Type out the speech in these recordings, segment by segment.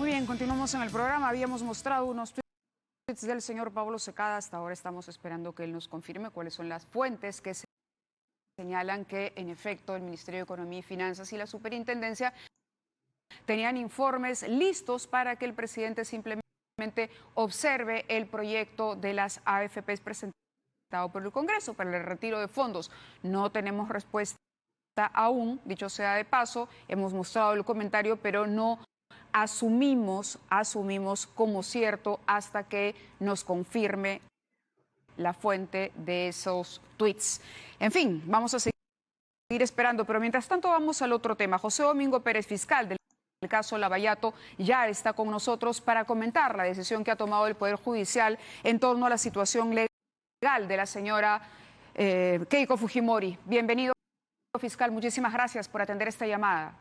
Muy bien, continuamos en el programa. Habíamos mostrado unos tweets del señor Pablo Secada. Hasta ahora estamos esperando que él nos confirme cuáles son las fuentes que señalan que, en efecto, el Ministerio de Economía y Finanzas y la Superintendencia tenían informes listos para que el presidente simplemente observe el proyecto de las AFPs presentado por el Congreso para el retiro de fondos. No tenemos respuesta aún, dicho sea de paso, hemos mostrado el comentario, pero no asumimos como cierto hasta que nos confirme la fuente de esos tweets. En fin, vamos a seguir esperando, pero mientras tanto vamos al otro tema. José Domingo Pérez, fiscal del caso Lavallato, ya está con nosotros para comentar la decisión que ha tomado el Poder Judicial en torno a la situación legal de la señora Keiko Fujimori. Bienvenido, fiscal. Muchísimas gracias por atender esta llamada.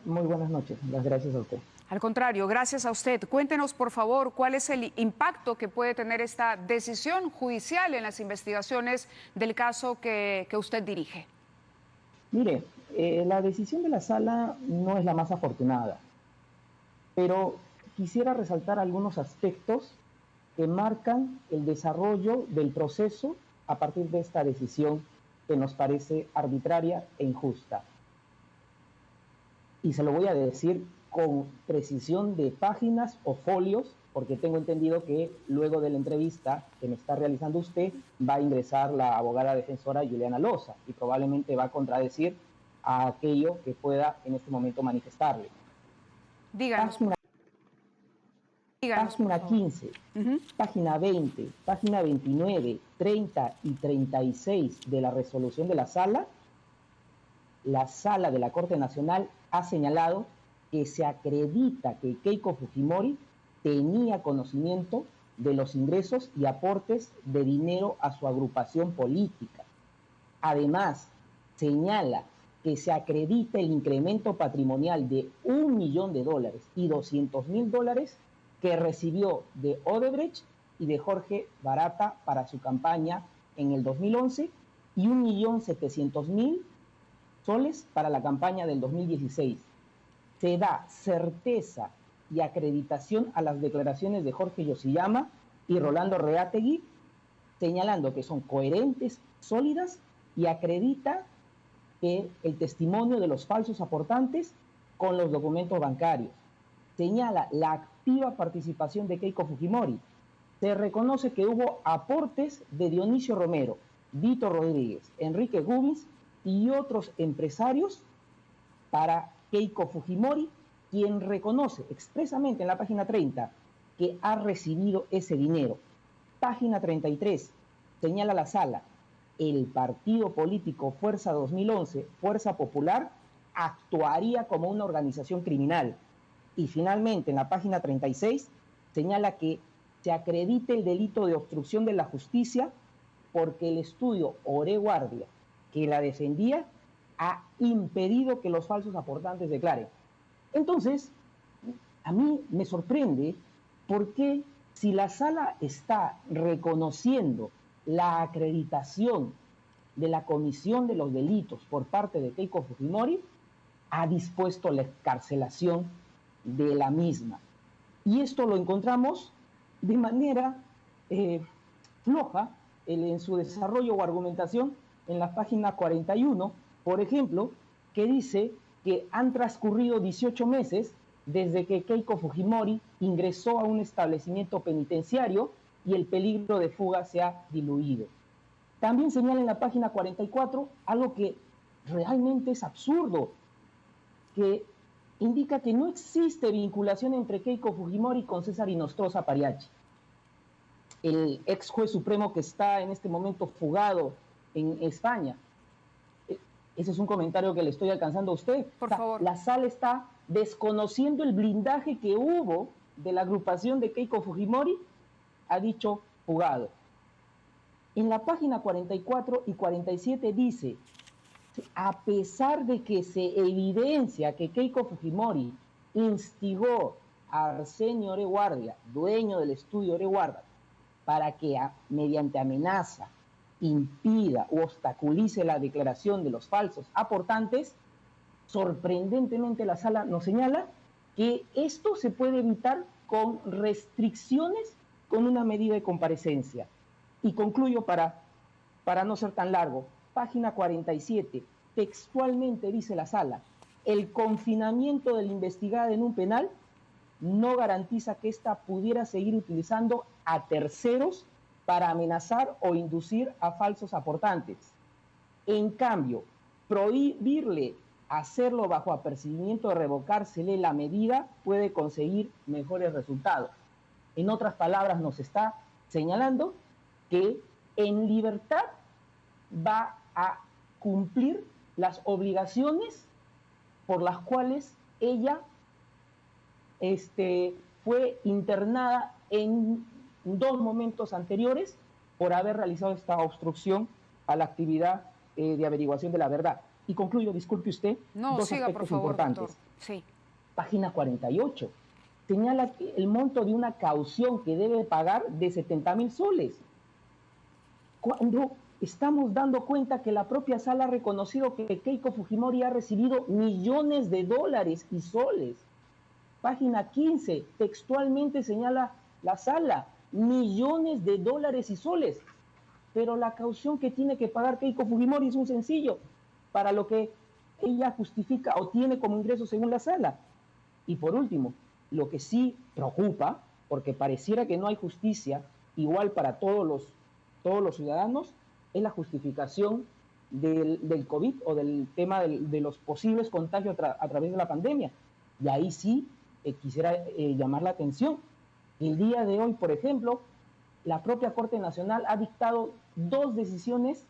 Muy buenas noches. Las gracias a usted. Al contrario, gracias a usted. Cuéntenos, por favor, cuál es el impacto que puede tener esta decisión judicial en las investigaciones del caso que usted dirige. Mire, la decisión de la sala no es la más afortunada, pero quisiera resaltar algunos aspectos que marcan el desarrollo del proceso a partir de esta decisión que nos parece arbitraria e injusta. Y se lo voy a decir con precisión de páginas o folios, porque tengo entendido que luego de la entrevista que me está realizando usted va a ingresar la abogada defensora Juliana Loza y probablemente va a contradecir a aquello que pueda en este momento manifestarle. Díganos. Página 15, página 20, página 29, 30 y 36 de la resolución de la sala de la Corte Nacional ha señalado que se acredita que Keiko Fujimori tenía conocimiento de los ingresos y aportes de dinero a su agrupación política. Además, señala que se acredita el incremento patrimonial de $1 millón y $200.000 que recibió de Odebrecht y de Jorge Barata para su campaña en el 2011 y $1.700.000 para la campaña del 2016. Se da certeza y acreditación a las declaraciones de Jorge Yoshiyama y Rolando Reategui, señalando que son coherentes, sólidas, y acredita que el testimonio de los falsos aportantes con los documentos bancarios. Señala la activa participación de Keiko Fujimori. Se reconoce que hubo aportes de Dionisio Romero, Vito Rodríguez, Enrique Gubins y otros empresarios para Keiko Fujimori, quien reconoce expresamente en la página 30 que ha recibido ese dinero. Página 33, señala la sala, el partido político Fuerza 2011, Fuerza Popular, actuaría como una organización criminal. Y finalmente, en la página 36, señala que se acredite el delito de obstrucción de la justicia porque el estudio Oré Guardia, que la defendía, ha impedido que los falsos aportantes declaren. Entonces, a mí me sorprende porque si la sala está reconociendo la acreditación de la comisión de los delitos por parte de Keiko Fujimori, ha dispuesto la excarcelación de la misma. Y esto lo encontramos de manera floja en su desarrollo o argumentación en la página 41, por ejemplo, que dice que han transcurrido 18 meses desde que Keiko Fujimori ingresó a un establecimiento penitenciario y el peligro de fuga se ha diluido. También señala en la página 44 algo que realmente es absurdo, que indica que no existe vinculación entre Keiko Fujimori con César Inostroza Pariachi, el ex juez supremo que está en este momento fugado en España. Ese es un comentario que le estoy alcanzando a usted. Por favor. La sala está desconociendo el blindaje que hubo de la agrupación de Keiko Fujimori, ha dicho fugado. En la página 44 y 47 dice, a pesar de que se evidencia que Keiko Fujimori instigó a Arsenio Oré Guardia, dueño del estudio Oré Guardia, para que mediante amenaza impida u obstaculice la declaración de los falsos aportantes, sorprendentemente la sala nos señala que esto se puede evitar con restricciones, con una medida de comparecencia. Y concluyo para no ser tan largo. Página 47, textualmente dice la sala: el confinamiento de la investigada en un penal no garantiza que ésta pudiera seguir utilizando a terceros para amenazar o inducir a falsos aportantes. En cambio, prohibirle hacerlo bajo apercibimiento de revocársele la medida puede conseguir mejores resultados. En otras palabras, nos está señalando que en libertad va a cumplir las obligaciones por las cuales ella fue internada en 2 momentos anteriores por haber realizado esta obstrucción a la actividad de averiguación de la verdad. Y concluyo, disculpe usted, dos siga, aspectos por favor, importantes. doctor. Sí. Página 48 señala que el monto de una caución que debe pagar de 70.000 soles. Cuando estamos dando cuenta que la propia sala ha reconocido que Keiko Fujimori ha recibido millones de dólares y soles. Página 15, textualmente señala la sala, millones de dólares y soles. Pero la caución que tiene que pagar Keiko Fujimori es un sencillo, para lo que ella justifica o tiene como ingreso según la sala. Y por último, lo que sí preocupa, porque pareciera que no hay justicia igual para todos los ciudadanos, es la justificación del COVID o del tema de los posibles contagios a través de la pandemia. Y ahí sí quisiera llamar la atención. El día de hoy, por ejemplo, la propia Corte Nacional ha dictado 2 decisiones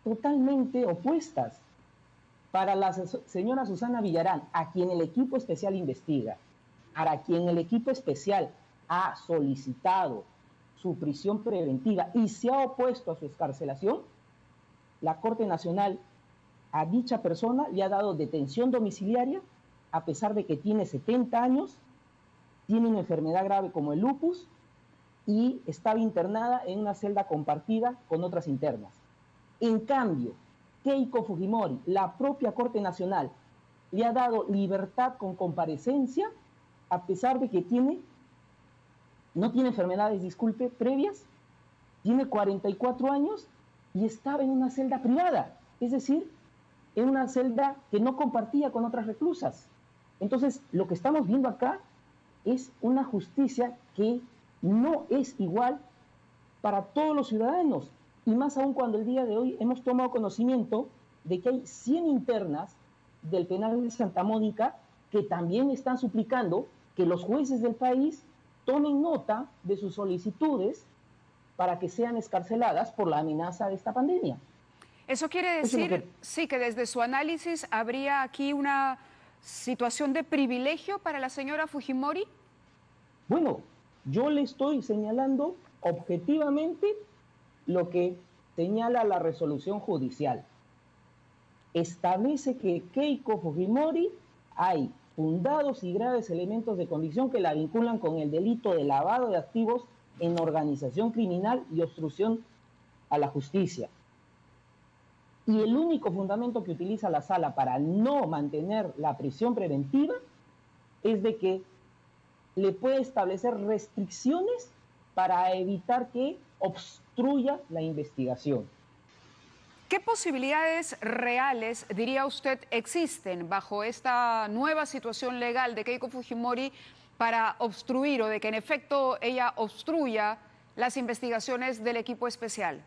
totalmente opuestas para la señora Susana Villarán, a quien el equipo especial investiga, para quien el equipo especial ha solicitado su prisión preventiva y se ha opuesto a su excarcelación. La Corte Nacional a dicha persona le ha dado detención domiciliaria a pesar de que tiene 70 años, tiene una enfermedad grave como el lupus y estaba internada en una celda compartida con otras internas. En cambio, Keiko Fujimori, la propia Corte Nacional, le ha dado libertad con comparecencia a pesar de que no tiene enfermedades, previas, tiene 44 años y estaba en una celda privada, es decir, en una celda que no compartía con otras reclusas. Entonces, lo que estamos viendo acá es una justicia que no es igual para todos los ciudadanos, y más aún cuando el día de hoy hemos tomado conocimiento de que hay 100 internas del penal de Santa Mónica que también están suplicando que los jueces del país tomen nota de sus solicitudes para que sean excarceladas por la amenaza de esta pandemia. Eso quiere decir, sí, que desde su análisis habría aquí una situación de privilegio para la señora Fujimori. Bueno, yo le estoy señalando objetivamente lo que señala la resolución judicial. Establece que Keiko Fujimori hay fundados y graves elementos de convicción que la vinculan con el delito de lavado de activos en organización criminal y obstrucción a la justicia. Y el único fundamento que utiliza la sala para no mantener la prisión preventiva es de que le puede establecer restricciones para evitar que obstruya la investigación. ¿Qué posibilidades reales, diría usted, existen bajo esta nueva situación legal de Keiko Fujimori para obstruir o de que en efecto ella obstruya las investigaciones del equipo especial?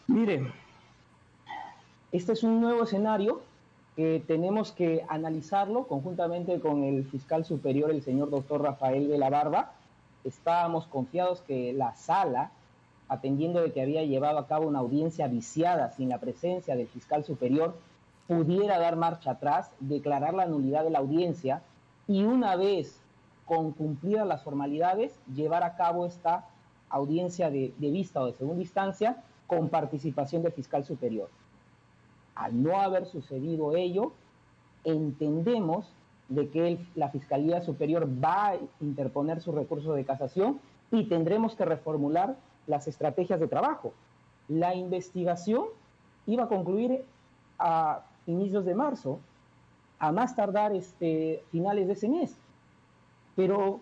Mire, este es un nuevo escenario que tenemos que analizarlo conjuntamente con el fiscal superior, el señor doctor Rafael de la Barba. Estábamos confiados que la sala, atendiendo de que había llevado a cabo una audiencia viciada sin la presencia del fiscal superior, pudiera dar marcha atrás, declarar la nulidad de la audiencia y una vez con cumplidas las formalidades, llevar a cabo esta audiencia de vista o de segunda instancia con participación del fiscal superior. Al no haber sucedido ello, entendemos de que la Fiscalía Superior va a interponer su recurso de casación y tendremos que reformular las estrategias de trabajo. La investigación iba a concluir a inicios de marzo a más tardar finales de ese mes. Pero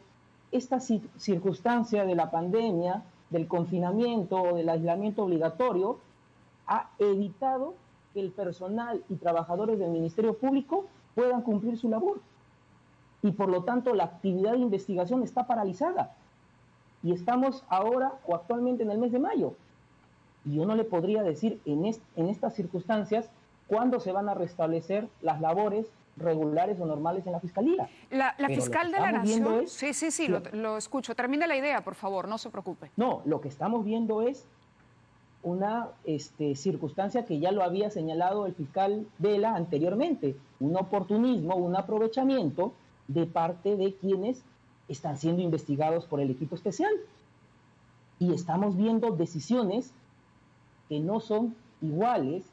esta circunstancia de la pandemia, del confinamiento, del aislamiento obligatorio, ha evitado que el personal y trabajadores del Ministerio Público puedan cumplir su labor. Y por lo tanto la actividad de investigación está paralizada. Y estamos ahora o actualmente en el mes de mayo. Y yo no le podría decir en estas circunstancias cuándo se van a restablecer las labores regulares o normales en la Fiscalía. La fiscal de la Nación, sí, lo, lo escucho. Termine la idea, por favor, no se preocupe. No, lo que estamos viendo es una circunstancia que ya lo había señalado el fiscal Vela anteriormente, un oportunismo, un aprovechamiento de parte de quienes están siendo investigados por el equipo especial. Y estamos viendo decisiones que no son iguales,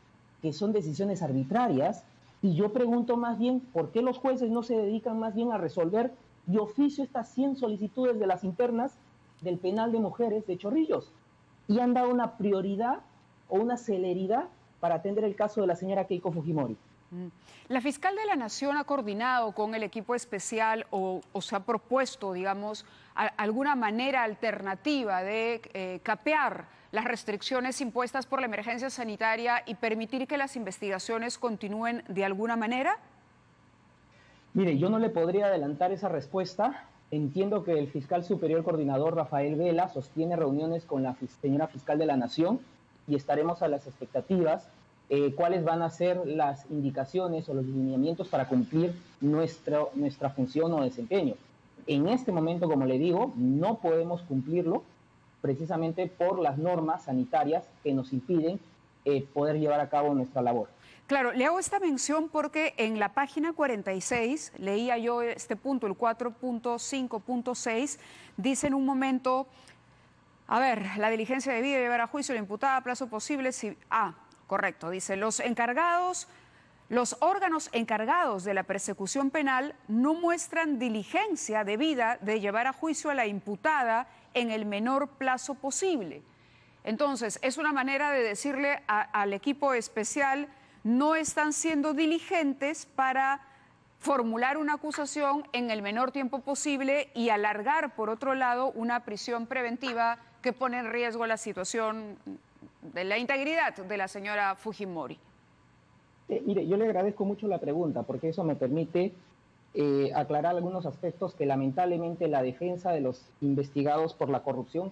que son decisiones arbitrarias, y yo pregunto más bien, ¿por qué los jueces no se dedican más bien a resolver de oficio estas 100 solicitudes de las internas del penal de mujeres de Chorrillos? Y han dado una prioridad o una celeridad para atender el caso de la señora Keiko Fujimori. La fiscal de la Nación ha coordinado con el equipo especial o se ha propuesto, digamos, alguna manera alternativa de capear las restricciones impuestas por la emergencia sanitaria y permitir que las investigaciones continúen de alguna manera? Mire, yo no le podría adelantar esa respuesta. Entiendo que el fiscal superior coordinador Rafael Vela sostiene reuniones con la señora fiscal de la Nación y estaremos a las expectativas cuáles van a ser las indicaciones o los lineamientos para cumplir nuestra función o desempeño. En este momento, como le digo, no podemos cumplirlo precisamente por las normas sanitarias que nos impiden poder llevar a cabo nuestra labor. Claro, le hago esta mención porque en la página 46, leía yo este punto, el 4.5.6, dice en un momento, a ver, la diligencia debida llevar a juicio la imputada a plazo posible si... correcto, dice, los órganos encargados de la persecución penal no muestran diligencia debida de llevar a juicio a la imputada en el menor plazo posible. Entonces, es una manera de decirle al equipo especial, no están siendo diligentes para formular una acusación en el menor tiempo posible y alargar, por otro lado, una prisión preventiva que pone en riesgo la situación de la integridad de la señora Fujimori. Mire, yo le agradezco mucho la pregunta porque eso me permite aclarar algunos aspectos que lamentablemente la defensa de los investigados por la corrupción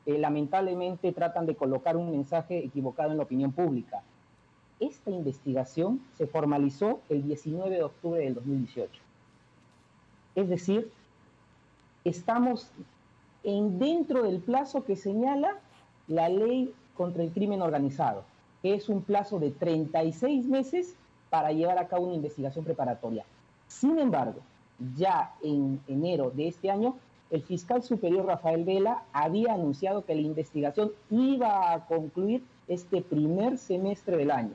lamentablemente tratan de colocar un mensaje equivocado en la opinión pública. Esta investigación se formalizó el 19 de octubre del 2018. Es decir, estamos dentro del plazo que señala la ley contra el crimen organizado, que es un plazo de 36 meses para llevar a cabo una investigación preparatoria. Sin embargo, ya en enero de este año, el fiscal superior Rafael Vela había anunciado que la investigación iba a concluir este primer semestre del año.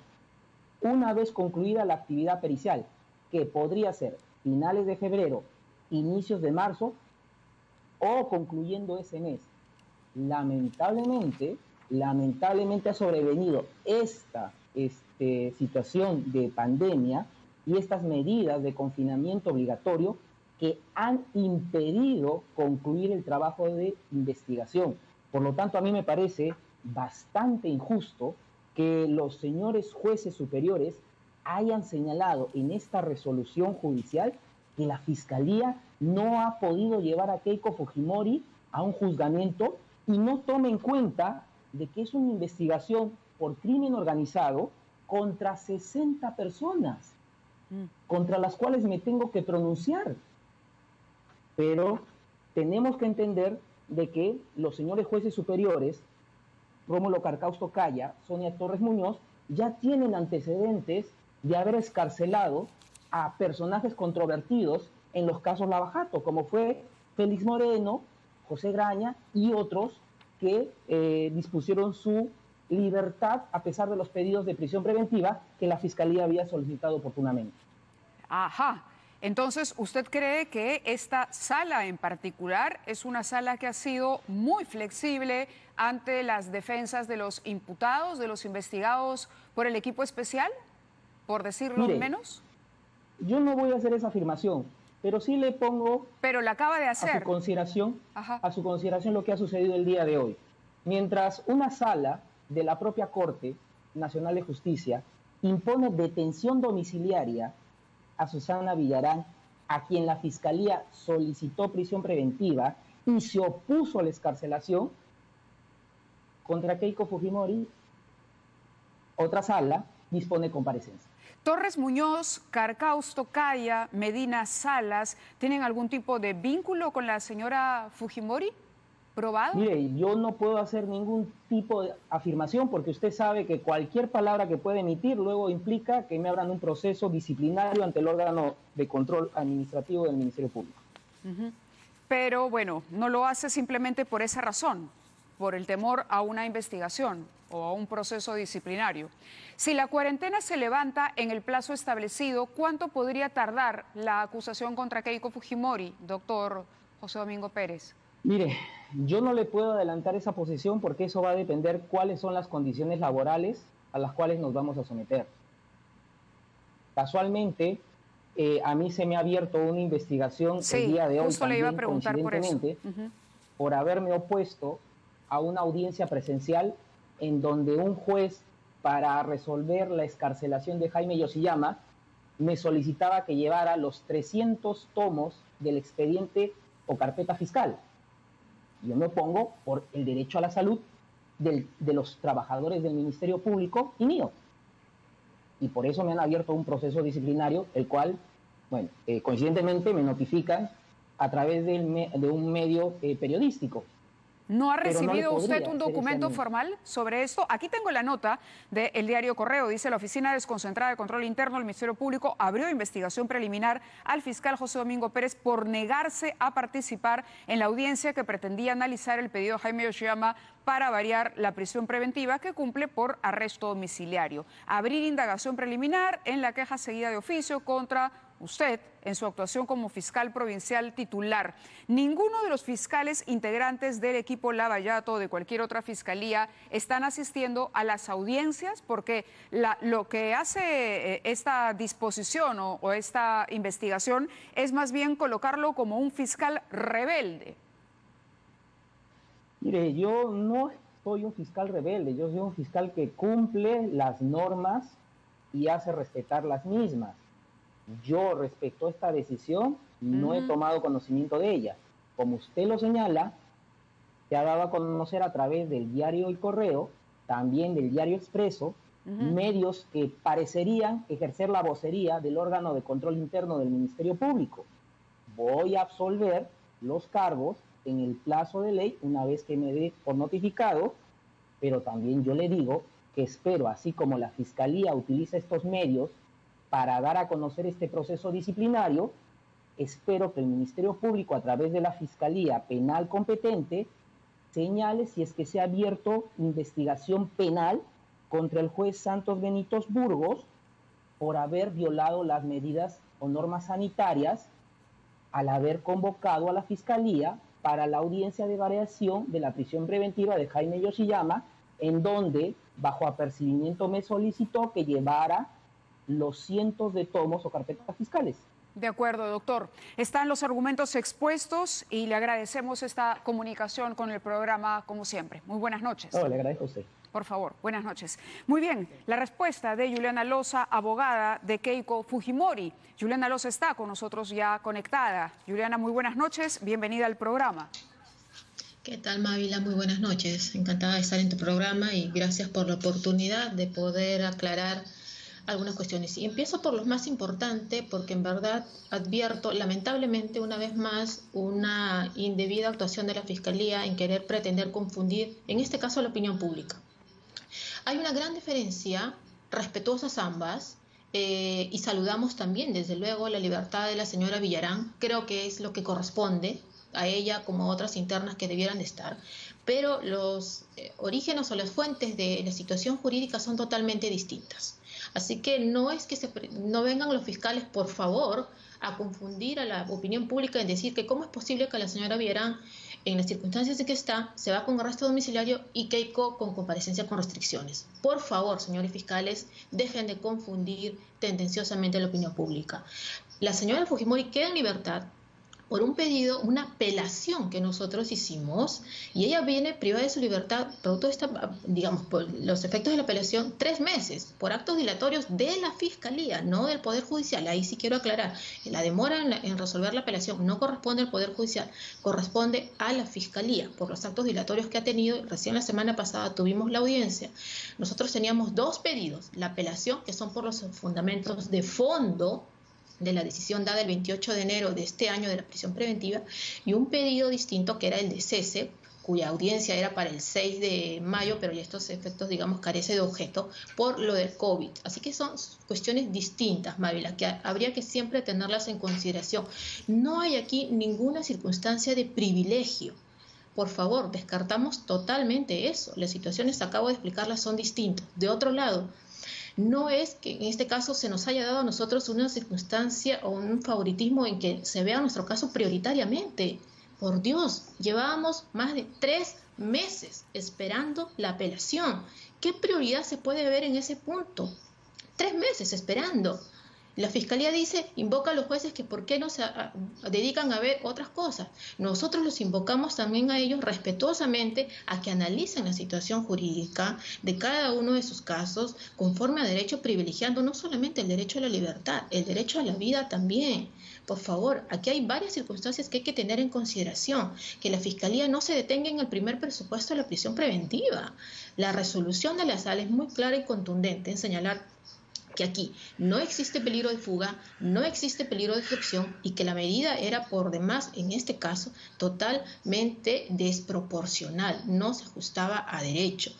Una vez concluida la actividad pericial, que podría ser finales de febrero, inicios de marzo, o concluyendo ese mes. Lamentablemente ha sobrevenido esta situación de pandemia y estas medidas de confinamiento obligatorio que han impedido concluir el trabajo de investigación. Por lo tanto, a mí me parece bastante injusto que los señores jueces superiores hayan señalado en esta resolución judicial que la Fiscalía no ha podido llevar a Keiko Fujimori a un juzgamiento y no tome en cuenta de que es una investigación por crimen organizado contra 60 personas, contra las cuales me tengo que pronunciar. Pero tenemos que entender de que los señores jueces superiores, Rómulo Carcausto Calla, Sonia Torres Muñoz, ya tienen antecedentes de haber escarcelado a personajes controvertidos en los casos Lava Jato, como fue Félix Moreno, José Graña y otros que dispusieron su libertad a pesar de los pedidos de prisión preventiva que la Fiscalía había solicitado oportunamente. Ajá. Entonces, ¿usted cree que esta sala en particular es una sala que ha sido muy flexible ante las defensas de los imputados, de los investigados por el equipo especial, por decirlo menos? yo no voy a hacer esa afirmación, pero sí le pongo Pero la acaba de hacer. a su consideración lo que ha sucedido el día de hoy. Mientras una sala de la propia Corte Nacional de Justicia impone detención domiciliaria a Susana Villarán, a quien la Fiscalía solicitó prisión preventiva y se opuso a la excarcelación, contra Keiko Fujimori, otra sala dispone comparecencia. Torres Muñoz, Carcaus Tocaya, Medina Salas, ¿tienen algún tipo de vínculo con la señora Fujimori? ¿Probado? Mire, yo no puedo hacer ningún tipo de afirmación porque usted sabe que cualquier palabra que pueda emitir luego implica que me abran un proceso disciplinario ante el órgano de control administrativo del Ministerio Público. Pero bueno, no lo hace simplemente por esa razón, por el temor a una investigación o a un proceso disciplinario. Si la cuarentena se levanta en el plazo establecido, ¿cuánto podría tardar la acusación contra Keiko Fujimori, doctor José Domingo Pérez? Mire, yo no le puedo adelantar esa posición porque eso va a depender cuáles son las condiciones laborales a las cuales nos vamos a someter. Casualmente, a mí se me ha abierto una investigación el día de hoy, justo le iba a preguntar por eso. Por haberme opuesto a una audiencia presencial en donde un juez, para resolver la excarcelación de Jaime Yoshiyama, me solicitaba que llevara los 300 tomos del expediente o carpeta fiscal. Yo me opongo por el derecho a la salud de los trabajadores del Ministerio Público y mío. Y por eso me han abierto un proceso disciplinario, el cual, bueno, coincidentemente me notifican a través de un medio periodístico. ¿No ha recibido usted un documento formal sobre esto? Aquí tengo la nota del diario Correo. Dice: la Oficina Desconcentrada de Control Interno del Ministerio Público abrió investigación preliminar al fiscal José Domingo Pérez por negarse a participar en la audiencia que pretendía analizar el pedido de Jaime Yoshiyama para variar la prisión preventiva que cumple por arresto domiciliario. Abrir indagación preliminar en la queja seguida de oficio contra usted en su actuación como fiscal provincial titular. Ninguno de los fiscales integrantes del equipo Lavallato o de cualquier otra fiscalía están asistiendo a las audiencias, porque lo que hace esta disposición o esta investigación es más bien colocarlo como un fiscal rebelde. Mire, yo no soy un fiscal rebelde, yo soy un fiscal que cumple las normas y hace respetar las mismas. Yo, respecto a esta decisión, no he tomado conocimiento de ella. Como usted lo señala, se ha dado a conocer a través del diario El Correo, también del diario Expreso, medios que parecerían ejercer la vocería del órgano de control interno del Ministerio Público. Voy a absolver los cargos en el plazo de ley una vez que me dé por notificado, pero también yo le digo que espero, así como la Fiscalía utiliza estos medios para dar a conocer este proceso disciplinario, espero que el Ministerio Público, a través de la Fiscalía Penal competente, señale si es que se ha abierto investigación penal contra el juez Santos Benítez Burgos por haber violado las medidas o normas sanitarias al haber convocado a la Fiscalía para la audiencia de variación de la prisión preventiva de Jaime Yoshiyama, en donde, bajo apercibimiento, me solicitó que llevara los cientos de tomos o carpetas fiscales. De acuerdo, doctor. Están los argumentos expuestos y le agradecemos esta comunicación con el programa, como siempre. Muy buenas noches. No, le agradezco a usted. Por favor, buenas noches. Muy bien, la respuesta de Juliana Loza, abogada de Keiko Fujimori. Juliana Loza está con nosotros ya conectada. Juliana, muy buenas noches, bienvenida al programa. ¿Qué tal, Mávila? Muy buenas noches. Encantada de estar en tu programa y gracias por la oportunidad de poder aclarar algunas cuestiones. Y empiezo por lo más importante, porque en verdad advierto, lamentablemente, una vez más, una indebida actuación de la Fiscalía en querer pretender confundir, en este caso, la opinión pública. Hay una gran diferencia, respetuosas ambas, y saludamos también, desde luego, la libertad de la señora Villarán. Creo que es lo que corresponde a ella como a otras internas que debieran de estar. Pero los orígenes o las fuentes de la situación jurídica son totalmente distintas. Así que no es que no vengan los fiscales, por favor, a confundir a la opinión pública en decir que cómo es posible que la señora Villarán, en las circunstancias en que está, se va con arresto domiciliario y Keiko con comparecencia con restricciones. Por favor, señores fiscales, dejen de confundir tendenciosamente la opinión pública. La señora Fujimori queda en libertad por un pedido, una apelación que nosotros hicimos, y ella viene privada de su libertad, producto de esta, digamos, por los efectos de la apelación, 3 meses, por actos dilatorios de la Fiscalía, no del Poder Judicial. Ahí sí quiero aclarar, la demora en resolver la apelación no corresponde al Poder Judicial, corresponde a la Fiscalía, por los actos dilatorios que ha tenido. Recién la semana pasada tuvimos la audiencia. Nosotros teníamos 2 pedidos, la apelación, que son por los fundamentos de fondo de la decisión dada el 28 de enero de este año de la prisión preventiva, y un pedido distinto que era el de cese, cuya audiencia era para el 6 de mayo, pero ya estos efectos, digamos, carece de objeto por lo del COVID. Así que son cuestiones distintas, Mávila, que habría que siempre tenerlas en consideración. No hay aquí ninguna circunstancia de privilegio. Por favor, descartamos totalmente eso. Las situaciones, acabo de explicarlas, son distintas. De otro lado, no es que en este caso se nos haya dado a nosotros una circunstancia o un favoritismo en que se vea nuestro caso prioritariamente. Por Dios, llevábamos más de 3 meses esperando la apelación. ¿Qué prioridad se puede ver en ese punto? 3 meses esperando. La Fiscalía dice, invoca a los jueces que por qué no se dedican a ver otras cosas. Nosotros los invocamos también a ellos respetuosamente a que analicen la situación jurídica de cada uno de sus casos conforme a derecho, privilegiando no solamente el derecho a la libertad, el derecho a la vida también. Por favor, aquí hay varias circunstancias que hay que tener en consideración. Que la Fiscalía no se detenga en el primer presupuesto de la prisión preventiva. La resolución de la Sala es muy clara y contundente en señalar que aquí no existe peligro de fuga, no existe peligro de excepción, y que la medida era por demás, en este caso, totalmente desproporcional, no se ajustaba a derecho.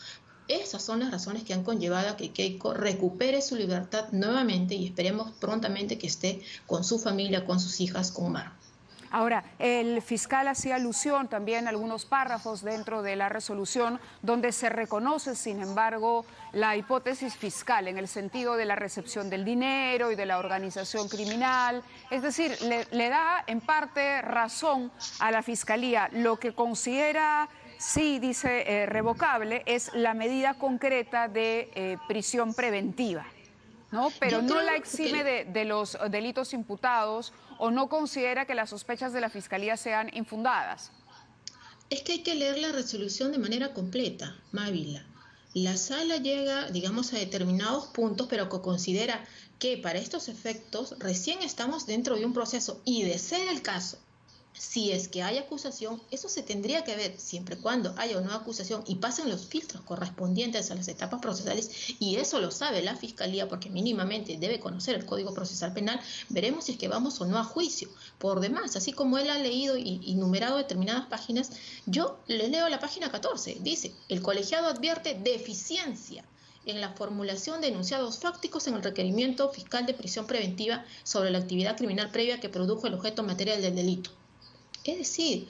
Esas son las razones que han conllevado a que Keiko recupere su libertad nuevamente y esperemos prontamente que esté con su familia, con sus hijas, con Mar. Ahora, el fiscal hacía alusión también a algunos párrafos dentro de la resolución donde se reconoce, sin embargo, la hipótesis fiscal en el sentido de la recepción del dinero y de la organización criminal. Es decir, le da en parte razón a la Fiscalía. Lo que considera, sí, dice, revocable es la medida concreta de prisión preventiva, ¿no? Pero no la exime de los delitos imputados, o no considera que las sospechas de la Fiscalía sean infundadas. Es que hay que leer la resolución de manera completa, Mávila. La Sala llega, digamos, a determinados puntos, pero que considera que para estos efectos recién estamos dentro de un proceso, y de ser el caso, si es que hay acusación, eso se tendría que ver siempre y cuando haya una acusación y pasen los filtros correspondientes a las etapas procesales, y eso lo sabe la Fiscalía porque mínimamente debe conocer el Código Procesal Penal. Veremos si es que vamos o no a juicio. Por demás, así como él ha leído y numerado determinadas páginas, yo le leo la página 14. Dice, el colegiado advierte deficiencia en la formulación de enunciados fácticos en el requerimiento fiscal de prisión preventiva sobre la actividad criminal previa que produjo el objeto material del delito. Es decir,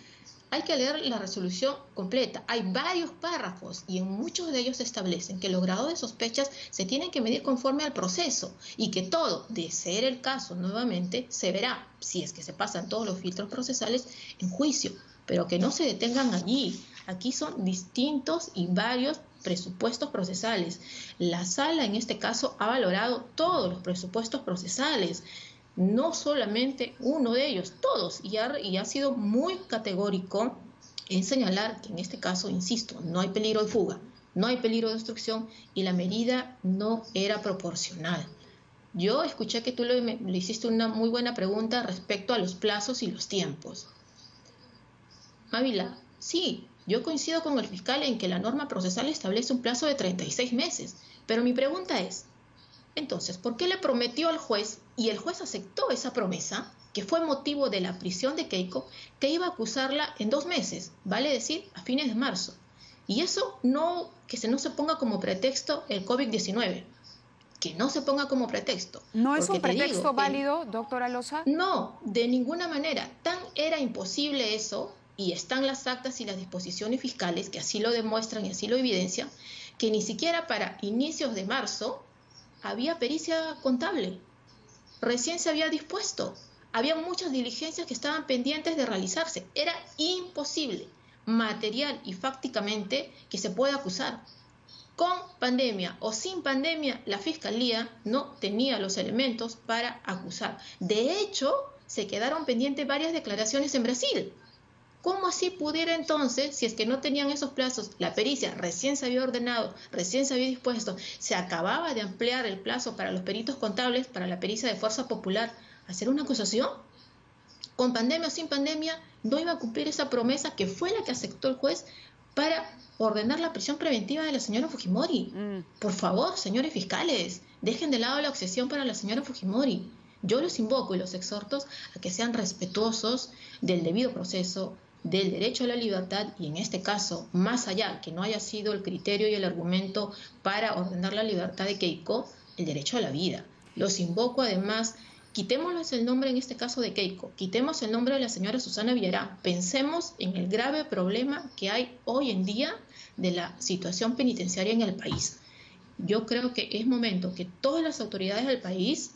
hay que leer la resolución completa. Hay varios párrafos y en muchos de ellos se establecen que los grados de sospechas se tienen que medir conforme al proceso y que todo, de ser el caso nuevamente, se verá, si es que se pasan todos los filtros procesales, en juicio, pero que no se detengan allí. Aquí son distintos y varios presupuestos procesales. La Sala en este caso ha valorado todos los presupuestos procesales, no solamente uno de ellos, todos, y ha sido muy categórico en señalar que en este caso, insisto, no hay peligro de fuga, no hay peligro de obstrucción y la medida no era proporcional. Yo escuché que tú le hiciste una muy buena pregunta respecto a los plazos y los tiempos. Mávila, sí, yo coincido con el fiscal en que la norma procesal establece un plazo de 36 meses, pero mi pregunta es, entonces, ¿por qué le prometió al juez, y el juez aceptó esa promesa, que fue motivo de la prisión de Keiko, que iba a acusarla en 2 meses, vale decir, a fines de marzo? Y eso no, que no se ponga como pretexto el COVID-19, que no se ponga como pretexto. ¿No es un pretexto válido, doctora Loza? No, de ninguna manera. Tan era imposible eso, y están las actas y las disposiciones fiscales que así lo demuestran y así lo evidencian, que ni siquiera para inicios de marzo había pericia contable. Recién se había dispuesto había muchas diligencias que estaban pendientes de realizarse. Era imposible, material y fácticamente, que se pueda acusar. Con pandemia o sin pandemia, la Fiscalía no tenía los elementos para acusar. De hecho, se quedaron pendientes varias declaraciones en Brasil. ¿Cómo así pudiera entonces, si es que no tenían esos plazos, la pericia recién se había ordenado, recién se había dispuesto, se acababa de ampliar el plazo para los peritos contables, para la pericia de fuerza popular, hacer una acusación? Con pandemia o sin pandemia, no iba a cumplir esa promesa que fue la que aceptó el juez para ordenar la prisión preventiva de la señora Fujimori. Por favor, señores fiscales, dejen de lado la obsesión para la señora Fujimori. Yo los invoco y los exhorto a que sean respetuosos del debido proceso, del derecho a la libertad y en este caso, más allá que no haya sido el criterio y el argumento para ordenar la libertad de Keiko, el derecho a la vida. Los invoco además. Quitémosles el nombre en este caso de Keiko, quitemos el nombre de la señora Susana Villará, pensemos en el grave problema que hay hoy en día de la situación penitenciaria en el país. Yo creo que es momento que todas las autoridades del país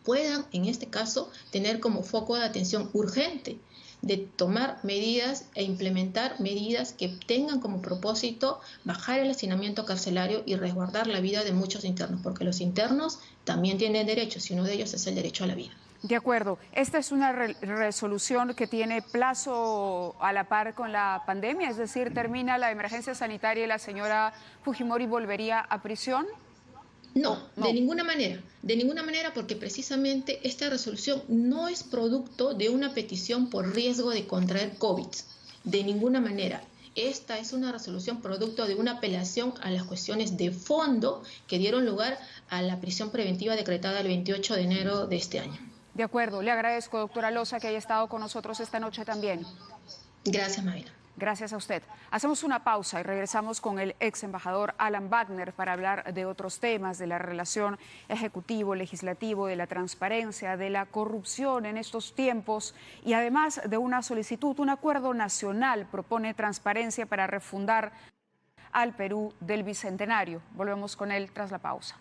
puedan, en este caso, tener como foco de atención urgente de tomar medidas e implementar medidas que tengan como propósito bajar el hacinamiento carcelario y resguardar la vida de muchos internos, porque los internos también tienen derechos y uno de ellos es el derecho a la vida. De acuerdo. Esta es una resolución que tiene plazo a la par con la pandemia, es decir, termina la emergencia sanitaria y la señora Fujimori volvería a prisión. No, de ninguna manera, porque precisamente esta resolución no es producto de una petición por riesgo de contraer COVID, de ninguna manera. Esta es una resolución producto de una apelación a las cuestiones de fondo que dieron lugar a la prisión preventiva decretada el 28 de enero de este año. De acuerdo, le agradezco, doctora Loza, que haya estado con nosotros esta noche también. Gracias, Mabila. Gracias a usted. Hacemos una pausa y regresamos con el ex embajador Alan Wagner para hablar de otros temas, de la relación ejecutivo-legislativo, de la transparencia, de la corrupción en estos tiempos y además de una solicitud. Un acuerdo nacional propone transparencia para refundar al Perú del Bicentenario. Volvemos con él tras la pausa.